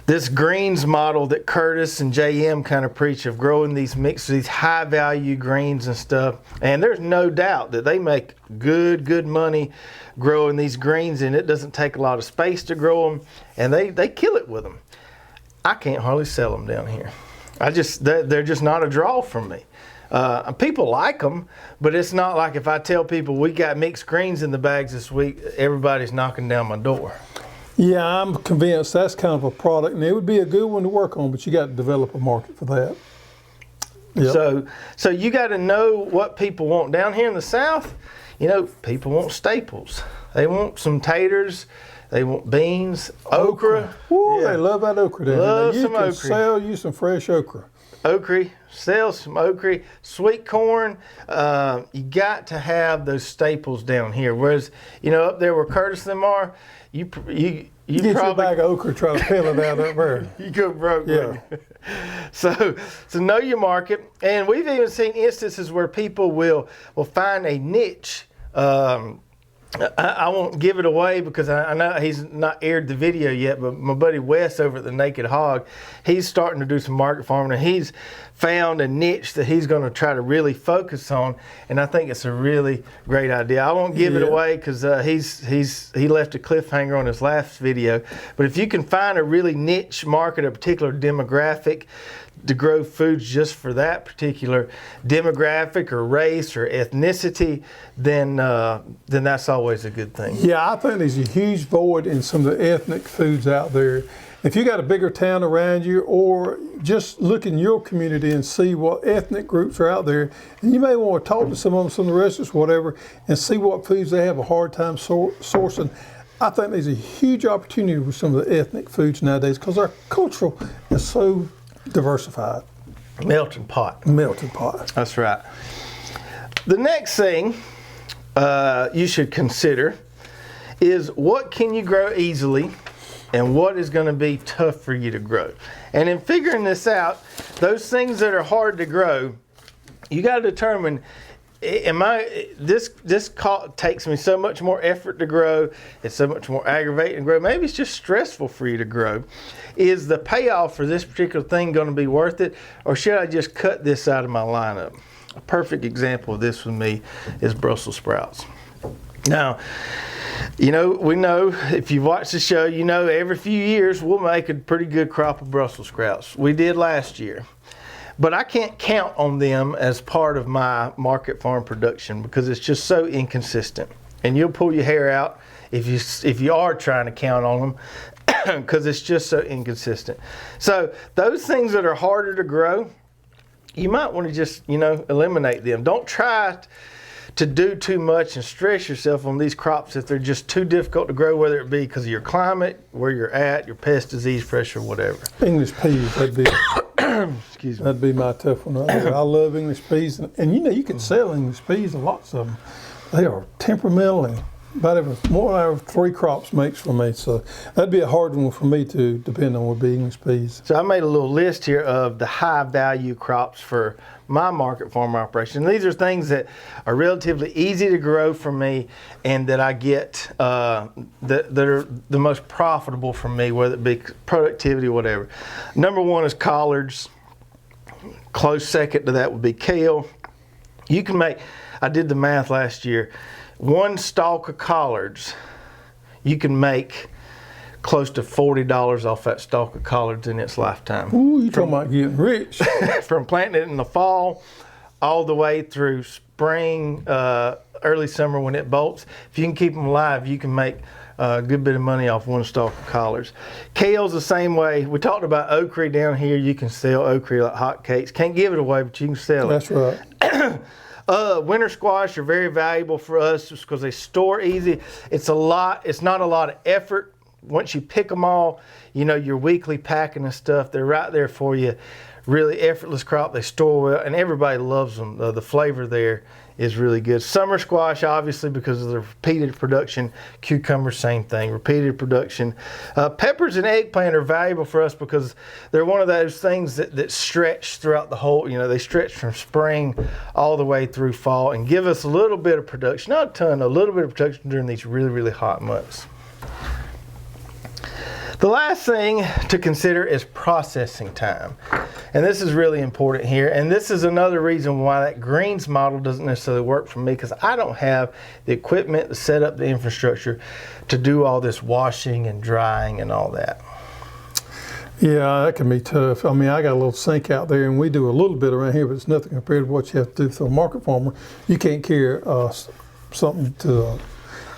[SPEAKER 1] this greens model that Curtis and JM kind of preach of growing these mixed, these high value greens and stuff, and there's no doubt that they make good money growing these greens, and it doesn't take a lot of space to grow them, and they kill it with them. I can't hardly sell them down here. They're just not a draw for me. People like them, but it's not like if I tell people we got mixed greens in the bags this week, everybody's knocking down my door.
[SPEAKER 2] Yeah, I'm convinced that's kind of a product, and it would be a good one to work on, but you got to develop a market for that. Yep.
[SPEAKER 1] So you got to know what people want. Down here in the South, you know, people want staples. They want some taters. They want beans, okra.
[SPEAKER 2] Woo, yeah. They love that okra down
[SPEAKER 1] Love
[SPEAKER 2] there.
[SPEAKER 1] some okra.
[SPEAKER 2] You can sell you some fresh okra.
[SPEAKER 1] Okra, sell some okra, sweet corn. You got to have those staples down here. Whereas, you know, up there where Curtis and them are, you
[SPEAKER 2] get
[SPEAKER 1] probably
[SPEAKER 2] your bag of okra, try to peel it out up there.
[SPEAKER 1] You go broke.
[SPEAKER 2] Yeah.
[SPEAKER 1] So know your market, and we've even seen instances where people will find a niche. I won't give it away because I know he's not aired the video yet, but my buddy Wes over at the Naked Hog, he's starting to do some market farming, and he's found a niche that he's going to try to really focus on, and I think it's a really great idea. I won't give it away because he left a cliffhanger on his last video, but if you can find a really niche market, a particular demographic, to grow foods just for that particular demographic or race or ethnicity, then that's always a good thing.
[SPEAKER 2] Yeah, I think there's a huge void in some of the ethnic foods out there. If you got a bigger town around you, or just look in your community and see what ethnic groups are out there, and you may want to talk to some of them, some of the restaurants, whatever, and see what foods they have a hard time sourcing. I think there's a huge opportunity with some of the ethnic foods nowadays because our cultural is so diversified.
[SPEAKER 1] Melting pot.
[SPEAKER 2] Melting pot.
[SPEAKER 1] That's right. The next thing you should consider is what can you grow easily and what is going to be tough for you to grow. And in figuring this out, those things that are hard to grow, you got to determine, takes me so much more effort to grow. It's so much more aggravating to grow. Maybe it's just stressful for you to grow. Is the payoff for this particular thing going to be worth it, or should I just cut this out of my lineup? A perfect example of this with me is Brussels sprouts. Now, we know if you've watched the show, every few years we'll make a pretty good crop of Brussels sprouts. We did last year. But I can't count on them as part of my market farm production because it's just so inconsistent. And you'll pull your hair out if you are trying to count on them because it's just so inconsistent. So those things that are harder to grow, you might want to just, eliminate them. Don't try to do too much and stress yourself on these crops if they're just too difficult to grow, whether it be because of your climate, where you're at, your pest disease pressure, whatever.
[SPEAKER 2] English peas, that'd be
[SPEAKER 1] Excuse me.
[SPEAKER 2] that'd be my tough one right there. I love English peas, and you can sell English peas, and lots of them. They are temperamental, and more than 3 crops makes for me. So that'd be a hard one for me to depend on would be English peas.
[SPEAKER 1] So I made a little list here of the high value crops for my market farm operation. These are things that are relatively easy to grow for me and that I get that are the most profitable for me, whether it be productivity or whatever. Number 1 is collards. Close second to that would be kale. You can make, I did the math last year, 1 stalk of collards, you can make close to $40 off that stalk of collards in its lifetime.
[SPEAKER 2] Ooh, you talking about getting rich.
[SPEAKER 1] From planting it in the fall all the way through spring, early summer when it bolts. If you can keep them alive, you can make a good bit of money off 1 stalk of collards. Kale's the same way. We talked about okra down here. You can sell okra like hotcakes. Can't give it away, but you can sell it.
[SPEAKER 2] That's right.
[SPEAKER 1] Winter squash are very valuable for us just because they store easy. It's not a lot of effort. Once you pick them all, your weekly packing and stuff, they're right there for you. Really effortless crop. They store well, and everybody loves them. The flavor there is really good. Summer squash, obviously, because of the repeated production. Cucumbers, same thing, repeated production. Peppers and eggplant are valuable for us because they're one of those things that stretch throughout the whole, they stretch from spring all the way through fall and give us a little bit of production, not a ton, a little bit of production during these really, really hot months. The last thing to consider is processing time. And this is really important here. And this is another reason why that greens model doesn't necessarily work for me, because I don't have the equipment, the setup, the infrastructure to do all this washing and drying and all that.
[SPEAKER 2] Yeah, that can be tough. I mean, I got a little sink out there, and we do a little bit around here, but it's nothing compared to what you have to do for a market farmer. You can't carry something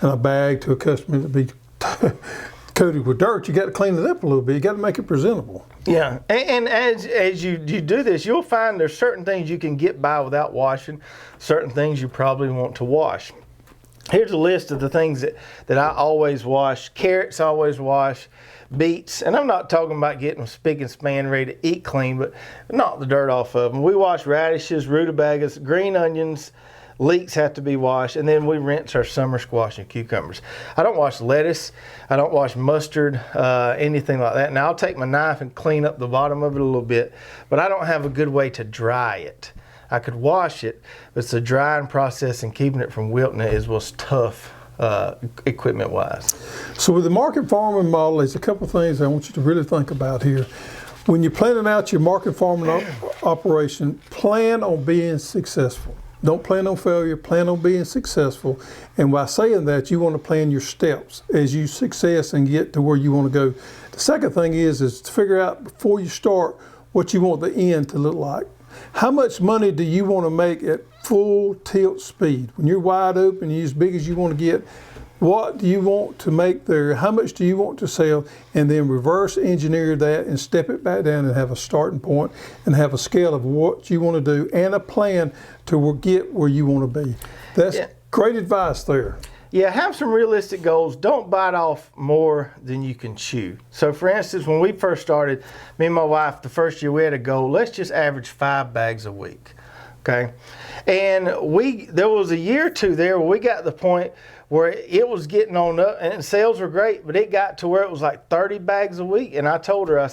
[SPEAKER 2] in a bag to a customer to be coated with dirt. You got to clean it up a little bit. You got to make it presentable.
[SPEAKER 1] Yeah, and as you do this, you'll find there's certain things you can get by without washing, certain things you probably want to wash. Here's a list of the things that I always wash. Carrots I always wash. Beets, and I'm not talking about getting them spick and span ready to eat clean, but knock the dirt off of them. We wash radishes, rutabagas, green onions. Leeks have to be washed, and then we rinse our summer squash and cucumbers. I don't wash lettuce. I don't wash mustard, anything like that. Now I'll take my knife and clean up the bottom of it a little bit, but I don't have a good way to dry it. I could wash it, but it's the drying process and keeping it from wilting it is what's tough equipment-wise.
[SPEAKER 2] So with the market farming model, there's a couple things I want you to really think about here. When you're planning out your market farming operation, plan on being successful. Don't plan on failure, plan on being successful. And by saying that, you want to plan your steps as you success and get to where you want to go. The second thing is to figure out before you start what you want the end to look like. How much money do you want to make at full tilt speed? When you're wide open, you're as big as you want to get, what do you want to make there? How much do you want to sell? And then reverse engineer that and step it back down and have a starting point and have a scale of what you want to do and a plan to get where you want to be. That's great advice there.
[SPEAKER 1] Yeah, have some realistic goals. Don't bite off more than you can chew. So for instance, when we first started, me and my wife, the first year we had a goal, let's just average 5 bags a week, okay? And there was a year or two there where we got to the point where it was getting on up, and sales were great, but it got to where it was like 30 bags a week. And I told her, I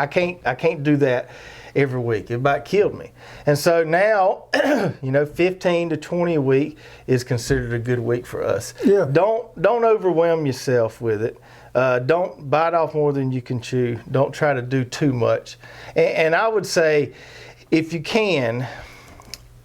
[SPEAKER 1] can't do that. every week. It about killed me. And so now, 15 to 20 a week is considered a good week for us.
[SPEAKER 2] Yeah.
[SPEAKER 1] Don't overwhelm yourself with it. Don't bite off more than you can chew. Don't try to do too much. And I would say, if you can,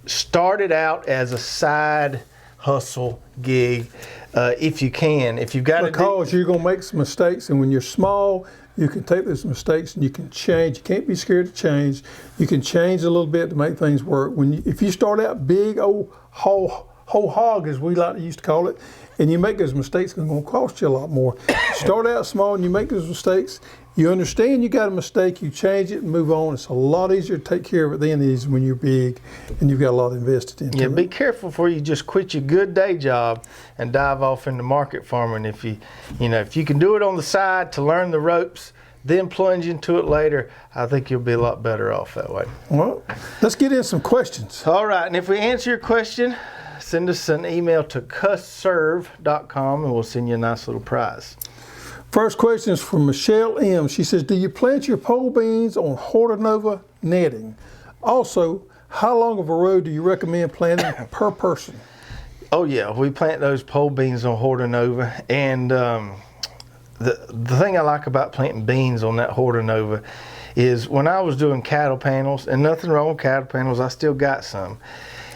[SPEAKER 1] start it out as a side hustle gig. If you can, if you've got to,
[SPEAKER 2] because you're going to make some mistakes, and when you're small, you can take those mistakes and you can change. You can't be scared to change. You can change a little bit to make things work. If you start out big old whole hog, as we used to call it, and you make those mistakes, it's going to cost you a lot more. Start out small and you make those mistakes. You understand you got a mistake, you change it and move on. It's a lot easier to take care of it than it is when you're big and you've got a lot invested into it.
[SPEAKER 1] Yeah, be careful before you just quit your good day job and dive off into market farming. If you can do it on the side to learn the ropes, then plunge into it later, I think you'll be a lot better off that way.
[SPEAKER 2] Well, let's get in some questions.
[SPEAKER 1] All right, and if we answer your question, send us an email to custserve.com and we'll send you a nice little prize.
[SPEAKER 2] First question is from Michelle M. She says, do you plant your pole beans on Hortonova netting? Also, how long of a row do you recommend planting per person?
[SPEAKER 1] Oh yeah, we plant those pole beans on Hortonova, and the thing I like about planting beans on that Hortonova is when I was doing cattle panels, and nothing wrong with cattle panels, I still got some.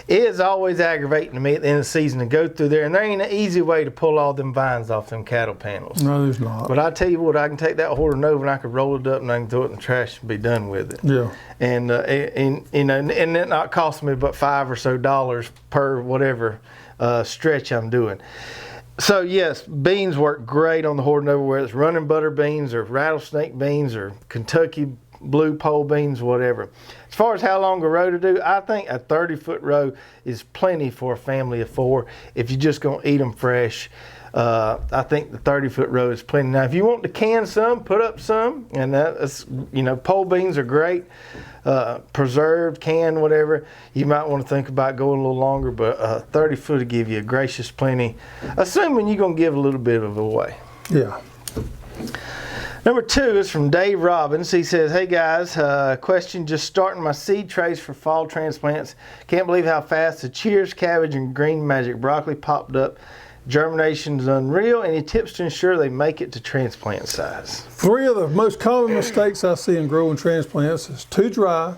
[SPEAKER 1] It is always aggravating to me at the end of the season to go through there, and there ain't an easy way to pull all them vines off them cattle panels.
[SPEAKER 2] No, there's not.
[SPEAKER 1] But I tell you what, I can take that Hortonova and I can roll it up and I can throw it in the trash and be done with it.
[SPEAKER 2] Yeah.
[SPEAKER 1] And it not cost me but $5 or so per whatever stretch I'm doing. So yes, beans work great on the Hortonova, whether it's running butter beans or rattlesnake beans or Kentucky blue pole beans, whatever. As far as how long a row to do, I think a 30-foot row is plenty for a family of 4 if you're just going to eat them fresh. I think the 30-foot row is plenty. Now, if you want to can some, put up some, and that's, pole beans are great. Preserved, canned, whatever. You might want to think about going a little longer, but 30-foot will give you a gracious plenty, assuming you're going to give a little bit of it away.
[SPEAKER 2] Yeah.
[SPEAKER 1] Number 2 is from Dave Robbins. He says, hey guys, question, just starting my seed trays for fall transplants. Can't believe how fast the Cheers cabbage and green magic broccoli popped up. Germination's unreal. Any tips to ensure they make it to transplant size? 3
[SPEAKER 2] of the most common mistakes I see in growing transplants is too dry,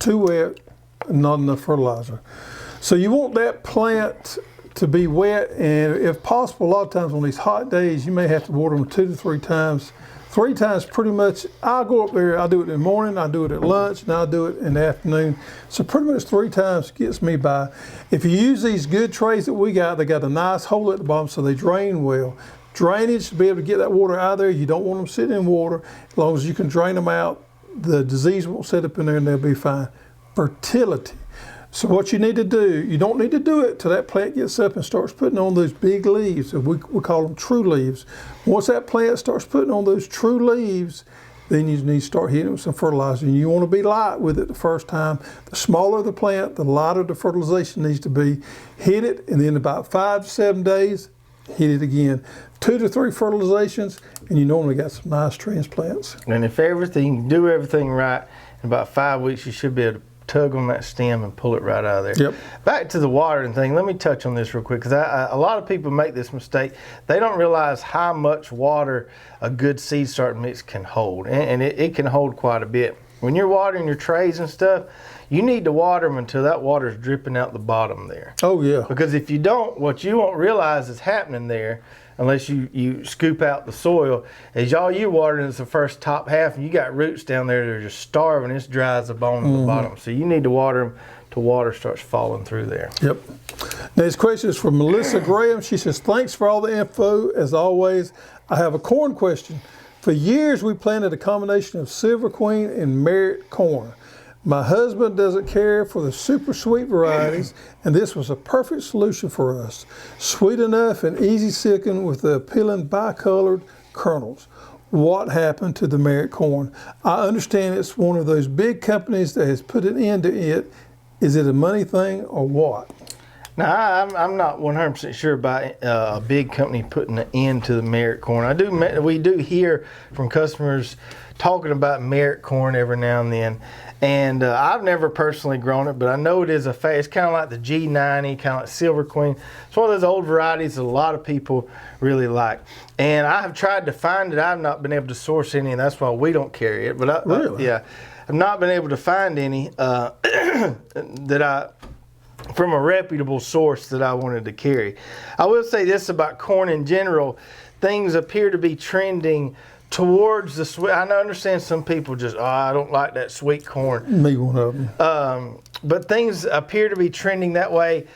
[SPEAKER 2] too wet, and not enough fertilizer. So you want that plant to be wet, and if possible, a lot of times on these hot days, you may have to water them 2 to 3 times. 3 times pretty much. I'll go up there, I'll do it in the morning, I'll do it at lunch, and I'll do it in the afternoon. So pretty much 3 times gets me by. If you use these good trays that we got, they got a nice hole at the bottom so they drain well. Drainage, to be able to get that water out of there, you don't want them sitting in water. As long as you can drain them out, the disease won't set up in there and they'll be fine. Fertility. So what you need to do, you don't need to do it till that plant gets up and starts putting on those big leaves. We call them true leaves. Once that plant starts putting on those true leaves, then you need to start hitting it with some fertilizer. And you want to be light with it the first time. The smaller the plant, the lighter the fertilization needs to be. Hit it, and then about 5 to 7 days, hit it again. 2 to 3 fertilizations, and you normally got some nice transplants.
[SPEAKER 1] And if do everything right, in about 5 weeks, you should be able to tug on that stem and pull it right out of there.
[SPEAKER 2] Yep.
[SPEAKER 1] Back to the watering thing, let me touch on this real quick, because a lot of people make this mistake. They don't realize how much water a good seed start mix can hold, and it can hold quite a bit. When you're watering your trays and stuff, you need to water them until that water is dripping out the bottom there.
[SPEAKER 2] Oh yeah.
[SPEAKER 1] Because if you don't, what you won't realize is happening there, unless you scoop out the soil, is all you watering is the first top half, and you got roots down there that are just starving. It's dry as a bone at the bottom. So you need to water them till water starts falling through there.
[SPEAKER 2] Yep. Next question is from Melissa Graham. She says, thanks for all the info. As always, I have a corn question. For years, we planted a combination of Silver Queen and Merit corn. My husband doesn't care for the super sweet varieties, and this was a perfect solution for us. Sweet enough and easy silken with the appealing bicolored kernels. What happened to the Merit corn? I understand it's one of those big companies that has put an end to it. Is it a money thing or what?
[SPEAKER 1] Now, I'm not 100% sure about a big company putting an end to the merit corn. We do hear from customers talking about merit corn every now and then. And I've never personally grown it, but I know it is it's kind of like the G90, kind of like Silver Queen. It's one of those old varieties that a lot of people really like. And I have tried to find it. I've not been able to source any, and that's why we don't carry it. But
[SPEAKER 2] Really?
[SPEAKER 1] yeah, I've not been able to find any from a reputable source that I wanted to carry. I will say this about corn in general. Things appear to be trending towards the sweet. I understand some people just, I don't like that sweet corn.
[SPEAKER 2] Me one of them.
[SPEAKER 1] But things appear to be trending that way.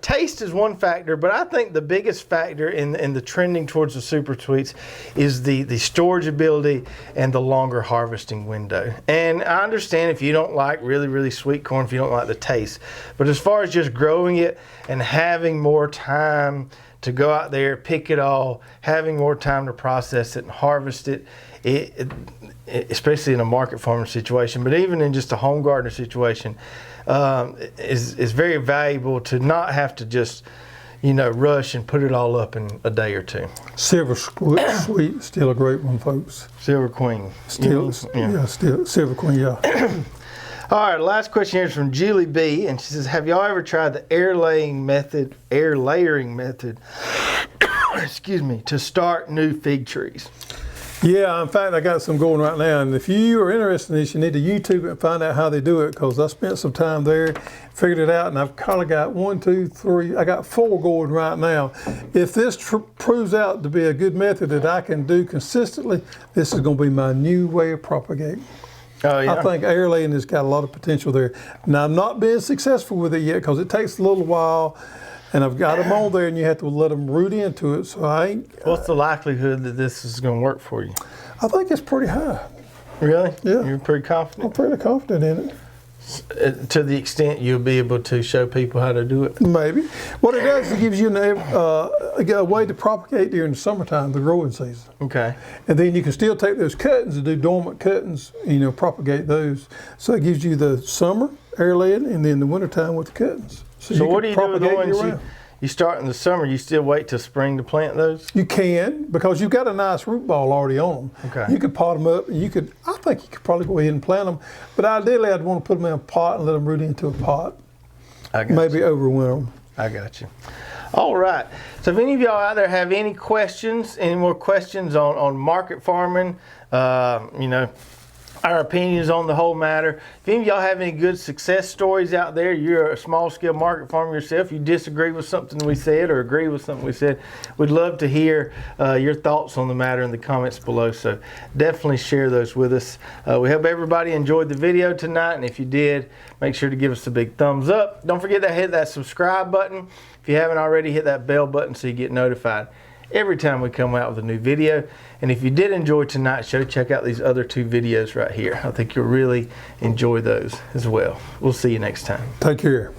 [SPEAKER 1] Taste is one factor, but I think the biggest factor in the trending towards the super sweets is the storage ability and the longer harvesting window. And I understand if you don't like really, really sweet corn, if you don't like the taste, but as far as just growing it and having more time to go out there, pick it all, having more time to process it and harvest it, especially in a market farmer situation, but even in just a home gardener situation, is very valuable to not have to just, rush and put it all up in a day or two.
[SPEAKER 2] Silver Sweet, still a great one, folks.
[SPEAKER 1] Silver Queen.
[SPEAKER 2] Still Silver Queen, yeah.
[SPEAKER 1] All right, last question here is from Julie B, and she says, have y'all ever tried the air layering method, excuse me, to start new fig trees?
[SPEAKER 2] Yeah, in fact, I got some going right now, and if you are interested in this, you need to YouTube it and find out how they do it, because I spent some time there, figured it out, and I've kind of got 1, 2, 3, I got 4 going right now. If this proves out to be a good method that I can do consistently, this is going to be my new way of propagating.
[SPEAKER 1] Oh, yeah.
[SPEAKER 2] I think air laying has got a lot of potential there. Now, I'm not being successful with it yet because it takes a little while, and I've got them on there, and you have to let them root into it. So
[SPEAKER 1] What's the likelihood that this is going to work for you?
[SPEAKER 2] I think it's pretty high.
[SPEAKER 1] Really?
[SPEAKER 2] Yeah.
[SPEAKER 1] You're pretty confident?
[SPEAKER 2] I'm pretty confident in it.
[SPEAKER 1] To the extent you'll be able to show people how to do it?
[SPEAKER 2] Maybe. What it does, it gives you a way to propagate during the summertime, the growing season.
[SPEAKER 1] Okay.
[SPEAKER 2] And then you can still take those cuttings and do dormant cuttings, propagate those. So it gives you the summer air laying and then the wintertime with the cuttings.
[SPEAKER 1] So what do you do with the ones you start in the summer? You still wait till spring to plant those?
[SPEAKER 2] You can, because you've got a nice root ball already on them.
[SPEAKER 1] Okay.
[SPEAKER 2] You could pot them up, and I think you could probably go ahead and plant them. But ideally, I'd want to put them in a pot and let them root into a pot. Maybe overwinter them.
[SPEAKER 1] I got you. All right. So if any of y'all out there have any more questions on market farming, our opinions on the whole matter. If any of y'all have any good success stories out there, you're a small scale market farmer yourself, you disagree with something we said or agree with something we said, we'd love to hear your thoughts on the matter in the comments below. So definitely share those with us. We hope everybody enjoyed the video tonight, and if you did, make sure to give us a big thumbs up. Don't forget to hit that subscribe button. If you haven't already, hit that bell button so you get notified every time we come out with a new video. And if you did enjoy tonight's show, check out these other 2 videos right here. I think you'll really enjoy those as well. We'll see you next time.
[SPEAKER 2] Take care.